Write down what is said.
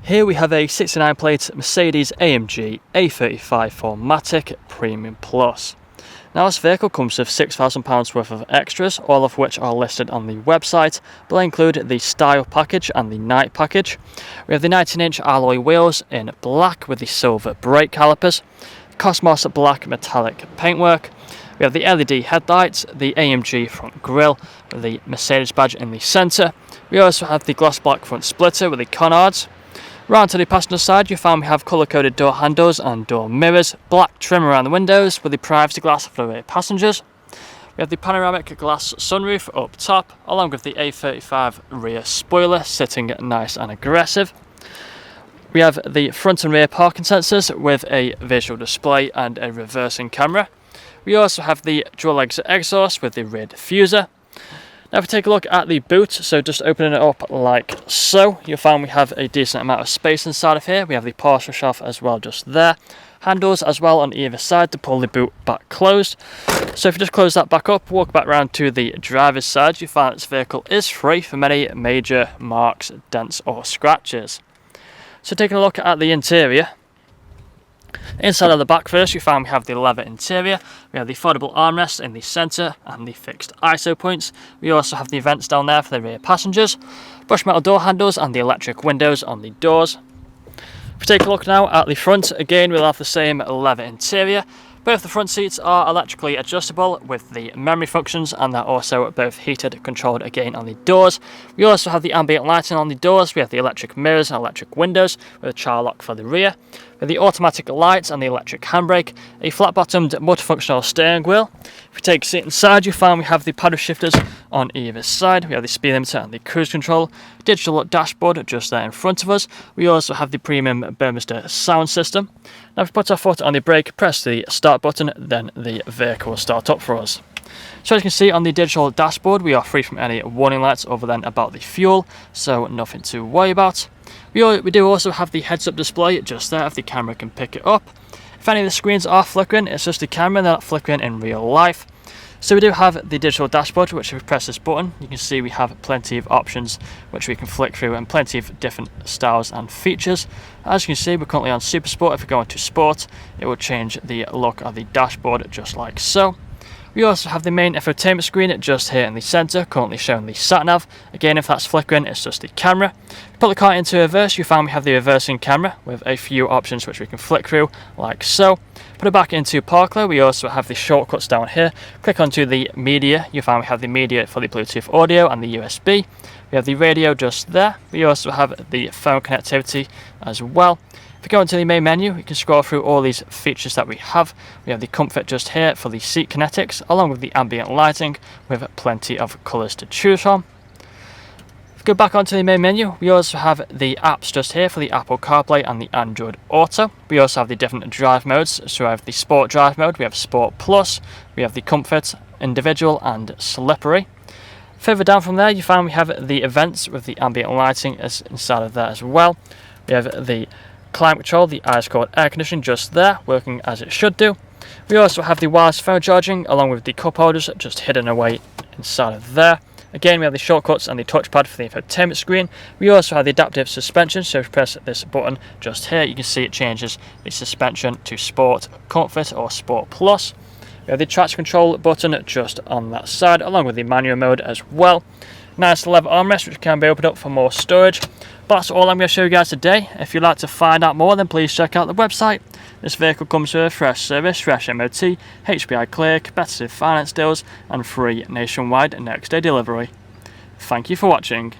Here we have a 69 plate Mercedes AMG A35 4MATIC Premium Plus. Now this vehicle comes with £6,000 worth of extras, all of which are listed on the website, but they include the Style package and the Night package. We have the 19-inch alloy wheels in black with the silver brake calipers, Cosmos black metallic paintwork. We have the LED headlights, the AMG front grille with the Mercedes badge in the centre. We also have the gloss black front splitter with the canards. Round to the passenger side, you find we have colour-coded door handles and door mirrors, black trim around the windows with the privacy glass for the rear passengers. We have the panoramic glass sunroof up top, along with the A35 rear spoiler sitting nice and aggressive. We have the front and rear parking sensors with a visual display and a reversing camera. We also have the dual exit exhaust with the rear diffuser. Now if we take a look at the boot, so just opening it up like so, you'll find we have a decent amount of space inside of here. We have the parcel shelf as well just there. Handles as well on either side to pull the boot back closed. So if you just close that back up, walk back round to the driver's side, you find this vehicle is free from any major marks, dents or scratches. So taking a look at the interior, inside of the back first, you find we have the leather interior. We have the foldable armrest in the centre and the fixed ISO points. We also have the vents down there for the rear passengers, brushed metal door handles and the electric windows on the doors. If we take a look now at the front, again we'll have the same leather interior. Both the front seats are electrically adjustable with the memory functions, and they're also both heated controlled again on the doors. We also have the ambient lighting on the doors. We have the electric mirrors and electric windows with a child lock for the rear. With the automatic lights and the electric handbrake, a flat-bottomed multifunctional steering wheel. If we take a seat inside, you find we have the paddle shifters on either side. We have the speed limiter and the cruise control, digital dashboard just there in front of us. We also have the premium Burmester sound system. Now if we put our foot on the brake, press the start button, then the vehicle will start up for us. So as you can see on the digital dashboard, we are free from any warning lights other than about the fuel, so nothing to worry about. We do also have the heads-up display just there if the camera can pick it up. If any of the screens are flickering, it's just the camera, they're not flickering in real life. So we do have the digital dashboard, which if we press this button, you can see we have plenty of options which we can flick through and plenty of different styles and features. As you can see, we're currently on Super Sport. If we go into Sport, it will change the look of the dashboard just like so. We also have the main infotainment screen just here in the centre, currently showing the sat-nav. Again, if that's flickering, it's just the camera. If we put the car into reverse, you find we have the reversing camera with a few options which we can flick through, like so. Put it back into park mode, we also have the shortcuts down here. Click onto the media, you find we have the media for the Bluetooth audio and the USB. We have the radio just there. We also have the phone connectivity as well. If we go into the main menu, we can scroll through all these features that we have. We have the comfort just here for the seat kinetics, along with the ambient lighting, with plenty of colours to choose from. If we go back onto the main menu, we also have the apps just here for the Apple CarPlay and the Android Auto. We also have the different drive modes, so we have the Sport drive mode, we have Sport Plus, we have the Comfort, Individual and Slippery. Further down from there, you find we have the events with the ambient lighting inside of there as well. We have the climate control, the ice-cold air conditioning just there, working as it should do. We also have the wireless phone charging along with the cup holders just hidden away inside of there. Again, we have the shortcuts and the touchpad for the infotainment screen. We also have the adaptive suspension, so if you press this button just here, you can see it changes the suspension to Sport, Comfort or Sport Plus. We have the traction control button just on that side, along with the manual mode as well. Nice leather armrest which can be opened up for more storage. But that's all I'm going to show you guys today. If you'd like to find out more, then please check out the website. This vehicle comes with a fresh service, fresh MOT, HPI clear, competitive finance deals and free nationwide next day delivery. Thank you for watching.